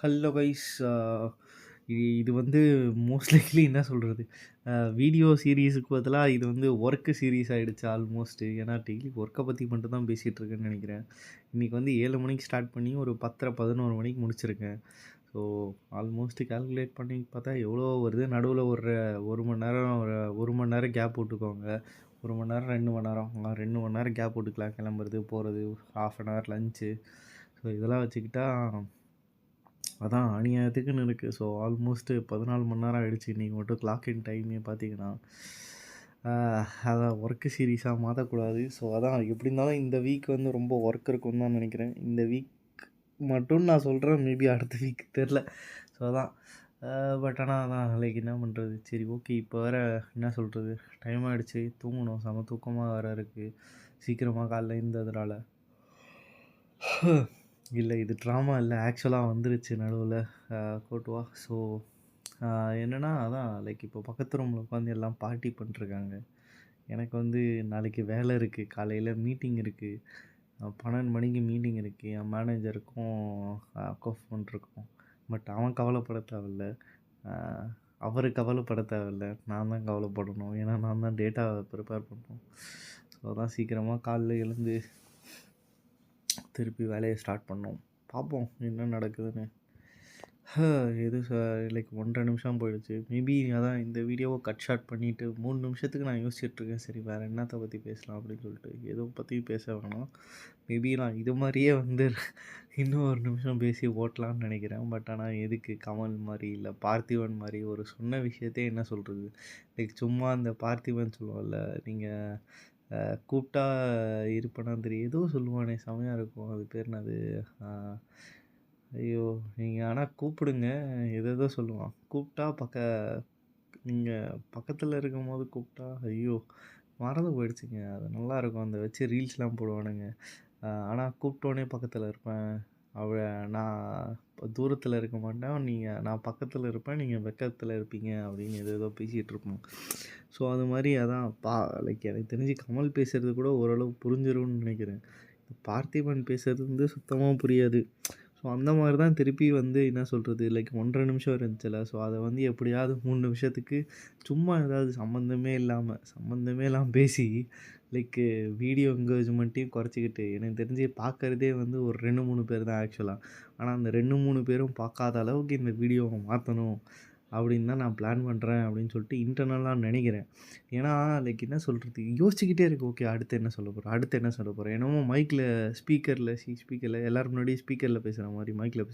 Hello guys. இது வந்து most likely என்ன சொல்கிறது, வீடியோ சீரீஸுக்கு பதிலாக இது வந்து ஒர்க்கு சீரீஸ் ஆகிடுச்சு ஆல்மோஸ்ட்டு. ஏன்னா டெய்லி ஒர்க்கை பற்றி மட்டும் தான் பேசிகிட்டு இருக்கேன்னு நினைக்கிறேன். இன்றைக்கி வந்து 7 மணிக்கு ஸ்டார்ட் பண்ணி ஒரு 10:30 11 மணிக்கு முடிச்சிருக்கேன். ஸோ ஆல்மோஸ்ட்டு கால்குலேட் பண்ணி பார்த்தா எவ்வளோ வருது. நடுவில் ஒரு 1 மணி நேரம் 1 மணி நேரம் கேப் விட்டுக்கோங்க. 1 மணி நேரம் 2 மணி நேரம் 2 மணி நேரம் கேப் விட்டுக்கலாம், கிளம்புறது போகிறது, ½ அன் ஹவர் லஞ்சு. ஸோ இதெல்லாம் வச்சுக்கிட்டா அதான் அநியாயத்துக்குன்னு இருக்குது. ஸோ ஆல்மோஸ்ட்டு 14 மணி நேரம் ஆகிடுச்சு இன்றைக்கி மட்டும். கிளாக் இன் டைமே பார்த்தீங்கன்னா அதான் ஒர்க்கு சீரியஸாக மாற்றக்கூடாது. ஸோ அதான் எப்படி இருந்தாலும் இந்த வீக் வந்து ரொம்ப ஒர்க் இருக்குன்னு தான் நினைக்கிறேன். இந்த வீக் மட்டும் நான் சொல்கிறேன், மேபி அடுத்த வீக் தெரில. ஸோ அதான் பட் ஆனால் அதான் லைக் என்ன பண்ணுறது. சரி ஓகே, இப்போ வேறு என்ன சொல்கிறது, டைம் ஆகிடுச்சு, தூங்கணும். செம தூக்கமாக வேறு இருக்குது சீக்கிரமாக காலைல இருந்ததுனால. இல்லை இது ட்ராமா இல்லை, ஆக்சுவலாக வந்துருச்சு நடுவில் கோட்டுவா. ஸோ என்னென்னா அதான் லைக் இப்போ பக்கத்து ரூமில் உட்காந்து எல்லாம் பார்ட்டி பண்ணிட்டுருக்காங்க. எனக்கு வந்து நாளைக்கு வேலை இருக்குது, காலையில் மீட்டிங் இருக்குது, 12 மணிக்கு மீட்டிங் இருக்குது. என் மேனேஜருக்கும் அக்கௌண்ட் பண்ணிருக்கோம். பட் அவன் கவலைப்பட தேவையில்ல, அவர் கவலைப்பட தேவையில்ல, நான் தான் கவலைப்படணும். ஏன்னா நான் தான் டேட்டாவை ப்ரிப்பேர் பண்ணணும். ஸோ அதான் சீக்கிரமாக காலைல எழுந்து திருப்பி வேலையை ஸ்டார்ட் பண்ணோம். பார்ப்போம் என்ன நடக்குதுன்னு. இது லைக் 1.5 நிமிஷம் போயிடுச்சு. மேபி அதான் இந்த வீடியோவை கட் ஷார்ட் பண்ணிவிட்டு 3 நிமிஷத்துக்கு நான் யோசிச்சுட்ருக்கேன், சரி வேறு என்னத்தை பற்றி பேசலாம் அப்படின்னு சொல்லிட்டு. எதுவும் பற்றி பேச வேணாம். மேபி நான் இது மாதிரியே வந்து இன்னும் 1 நிமிஷம் பேசி ஓட்டலான்னு நினைக்கிறேன். பட் ஆனால் எதுக்கு கமல் மாதிரி இல்லை பார்த்திபன் மாதிரி ஒரு சொன்ன விஷயத்தே என்ன சொல்கிறது, லைக் சும்மா அந்த பார்த்திபன் சொல்லுவான்ல, நீங்கள் கூப்பிட்டா இருப்பேனா தெரியும், ஏதோ சொல்லுவானே செமையாக இருக்கும், அது பேர் என்னது, ஐயோ நீங்கள் ஆனால் கூப்பிடுங்க, எதோ சொல்லுவான், கூப்பிட்டா நீங்கள் பக்கத்தில் இருக்கும்போது கூப்பிட்டா, ஐயோ மறந்து போயிடுச்சுங்க. அது நல்லாயிருக்கும், அந்த வச்சு ரீல்ஸ்லாம் போடுவானுங்க. ஆனால் கூப்பிட்டோன்னே பக்கத்தில் இருப்பேன், நான் இப்போ தூரத்தில் இருக்க மாட்டேன், நான் பக்கத்தில் இருப்பேன், நீங்கள் வெக்கத்தில் இருப்பீங்க அப்படின்னு ஏதோ பேசிகிட்டு இருப்போம். ஸோ அது மாதிரி அதான் லைக் எனக்கு தெரிஞ்சு கமல் பேசுகிறது கூட ஓரளவு புரிஞ்சிரும்னு நினைக்கிறேன். பார்த்திபன் பேசுகிறது வந்து சுத்தமாக புரியாது. ஸோ அந்த மாதிரி தான் திருப்பி வந்து என்ன சொல்கிறது, லைக் 1.5 நிமிஷம் இருந்துச்சுல்ல, ஸோ அதை வந்து எப்படியாவது 3 நிமிஷத்துக்கு சும்மா ஏதாவது சம்மந்தமே இல்லாமல் பேசி லைக்கு வீடியோ என்கேஜ்மெண்ட்டையும் குறைச்சிக்கிட்டு, எனக்கு தெரிஞ்சு பார்க்குறதே வந்து ஒரு 2 3 பேர் தான் ஆக்சுவலாக. ஆனால் அந்த 2 3 பேரும் பார்க்காத அளவுக்கு இந்த வீடியோவை மாற்றணும் அப்படின்னு தான் நான் பிளான் பண்ணுறேன் அப்படின்னு சொல்லிட்டு இன்டர்னலாக நினைக்கிறேன். ஏன்னா லைக் என்ன சொல்கிறது, யோசிச்சுக்கிட்டே இருக்கு, ஓகே அடுத்து என்ன சொல்ல போகிறேன், என்னமோ மைக்கில் ஸ்பீக்கரில் எல்லோரும் முன்னாடி ஸ்பீக்கரில் பேசுகிற மாதிரி மைக்கில்